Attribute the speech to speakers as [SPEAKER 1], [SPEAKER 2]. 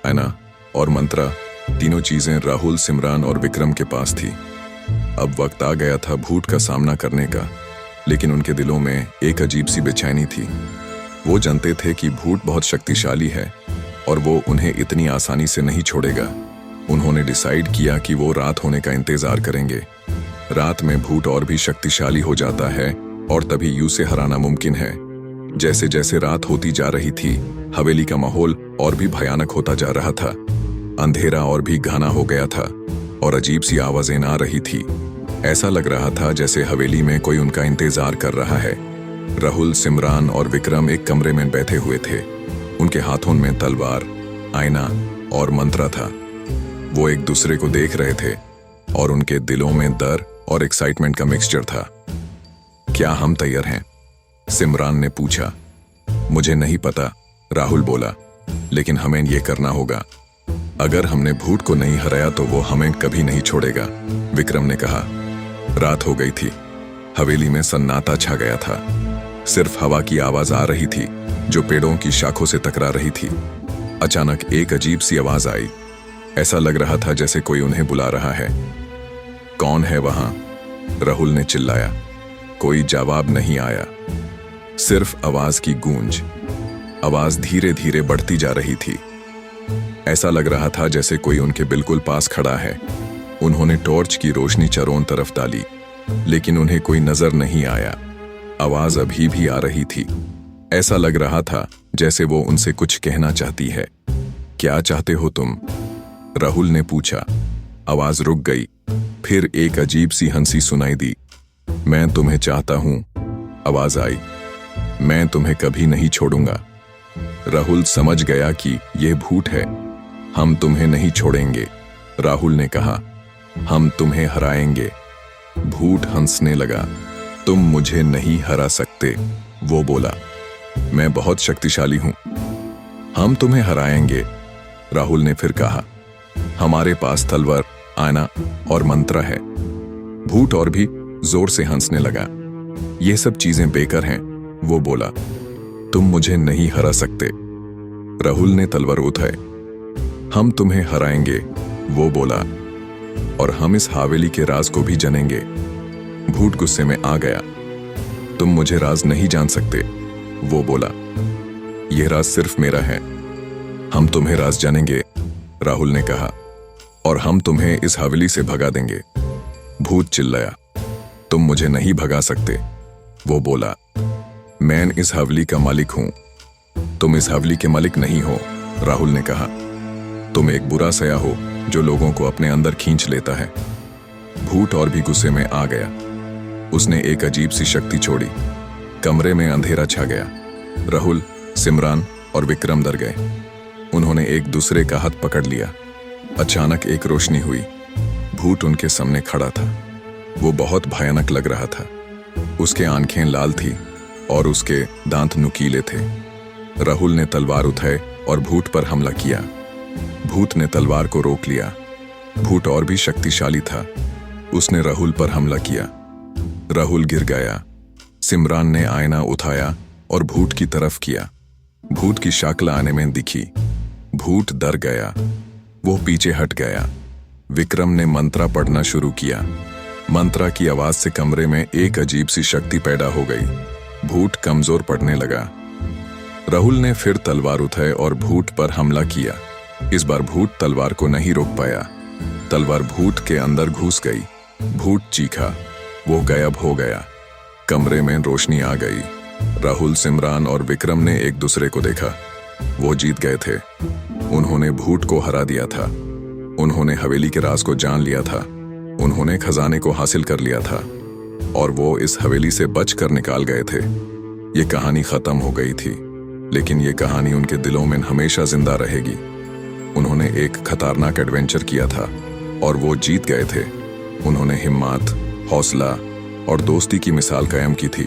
[SPEAKER 1] आयना और मंत्रा, तीनों चीजें राहुल, सिमरान और विक्रम के पास थी। अब वक्त आ गया था भूत का सामना करने का, लेकिन उनके दिलों में एक अजीब सी बेचैनी थी। वो जानते थे कि भूत बहुत शक्तिशाली है और वो उन्हें इतनी आसानी से नहीं छोड़ेगा। उन्होंने डिसाइड किया कि वो रात होने का इंतजार करेंगे। रात में भूत और भी शक्तिशाली हो जाता है और तभी यू से हराना मुमकिन है। जैसे जैसे रात होती जा रही थी, हवेली का माहौल और भी भयानक होता जा रहा था। अंधेरा और भी घना हो गया था और अजीब सी आवाजें आ रही थी। ऐसा लग रहा था जैसे हवेली में कोई उनका इंतजार कर रहा है। राहुल, सिमरान और विक्रम एक कमरे में बैठे हुए थे। उनके हाथों में तलवार, आईना और मंत्रा था। वो एक दूसरे को देख रहे थे और उनके दिलों में डर और एक्साइटमेंट का मिक्सचर था। क्या हम तैयार हैं? सिमरान ने पूछा। मुझे नहीं पता, राहुल बोला, लेकिन हमें ये करना होगा। अगर हमने भूत को नहीं हराया तो वो हमें कभी नहीं छोड़ेगा, विक्रम ने कहा। रात हो गई थी। हवेली में सन्नाटा छा गया था। सिर्फ हवा की आवाज आ रही थी जो पेड़ों की शाखों से टकरा रही थी। अचानक एक अजीब सी आवाज आई। ऐसा लग रहा था जैसे कोई उन्हें बुला रहा है। कौन है वहां? राहुल ने चिल्लाया। कोई जवाब नहीं आया, सिर्फ आवाज की गूंज। आवाज धीरे धीरे बढ़ती जा रही थी। ऐसा लग रहा था जैसे कोई उनके बिल्कुल पास खड़ा है। उन्होंने टॉर्च की रोशनी चारों तरफ डाली, लेकिन उन्हें कोई नजर नहीं आया। आवाज अभी भी आ रही थी। ऐसा लग रहा था जैसे वो उनसे कुछ कहना चाहती है। क्या चाहते हो तुम? राहुल ने पूछा। आवाज रुक गई। फिर एक अजीब सी हंसी सुनाई दी। मैं तुम्हें चाहता हूं, आवाज आई। मैं तुम्हें कभी नहीं छोड़ूंगा। राहुल समझ गया कि यह भूत है। हम तुम्हें नहीं छोड़ेंगे, राहुल ने कहा। हम तुम्हें हराएंगे। भूत हंसने लगा। तुम मुझे नहीं हरा सकते, वो बोला। मैं बहुत शक्तिशाली हूं। हम तुम्हें हराएंगे, राहुल ने फिर कहा। हमारे पास तलवार, आईना और मंत्र है। भूत और भी जोर से हंसने लगा। ये सब चीजें बेकार हैं, वो बोला। तुम मुझे नहीं हरा सकते। राहुल ने तलवार उठाई। हम तुम्हें हराएंगे, वो बोला, और हम इस हवेली के राज को भी जानेंगे। भूत गुस्से में आ गया। तुम मुझे राज नहीं जान सकते, वो बोला। यह राज सिर्फ मेरा है। हम तुम्हें राज जानेंगे, राहुल ने कहा, और हम तुम्हें इस हवेली से भगा देंगे। भूत चिल्लाया। तुम मुझे नहीं भगा सकते, वो बोला। मैं इस हवेली का मालिक हूं। तुम इस हवेली के मालिक नहीं हो, राहुल ने कहा। तुम एक बुरा सया हो जो लोगों को अपने अंदर खींच लेता है। भूत और भी गुस्से में आ गया। उसने एक अजीब सी शक्ति छोड़ी। कमरे में अंधेरा छा गया। राहुल, सिमरान और विक्रम डर गए। उन्होंने एक दूसरे का हाथ पकड़ लिया। अचानक एक रोशनी हुई। भूत उनके सामने खड़ा था। वो बहुत भयानक लग रहा था। उसके आंखें लाल थी और उसके दांत नुकीले थे। राहुल ने तलवार उठाई और भूत पर हमला किया। भूत ने तलवार को रोक लिया। भूत और भी शक्तिशाली था। उसने राहुल पर हमला किया। राहुल गिर गया। सिमरान ने आईना उठाया और भूत की तरफ किया। भूत की शक्ल आने में दिखी। भूत डर गया। वो पीछे हट गया। विक्रम ने मंत्रा पढ़ना शुरू किया। मंत्रा की आवाज से कमरे में एक अजीब सी शक्ति पैदा हो गई। भूत कमजोर पड़ने लगा। राहुल ने फिर तलवार उठाई और भूत पर हमला किया। इस बार भूत तलवार को नहीं रोक पाया। तलवार भूत के अंदर घुस गई। भूत चीखा। वो गायब हो गया। कमरे में रोशनी आ गई। राहुल, सिमरान और विक्रम ने एक दूसरे को देखा। वो जीत गए थे। उन्होंने भूत को हरा दिया था। उन्होंने हवेली के राज को जान लिया था। उन्होंने खजाने को हासिल कर लिया था और वो इस हवेली से बचकर निकाल गए थे। ये कहानी खत्म हो गई थी, लेकिन ये कहानी उनके दिलों में हमेशा जिंदा रहेगी। उन्होंने एक खतरनाक एडवेंचर किया था और वो जीत गए थे। उन्होंने हिम्मत, हौसला और दोस्ती की मिसाल कायम की थी।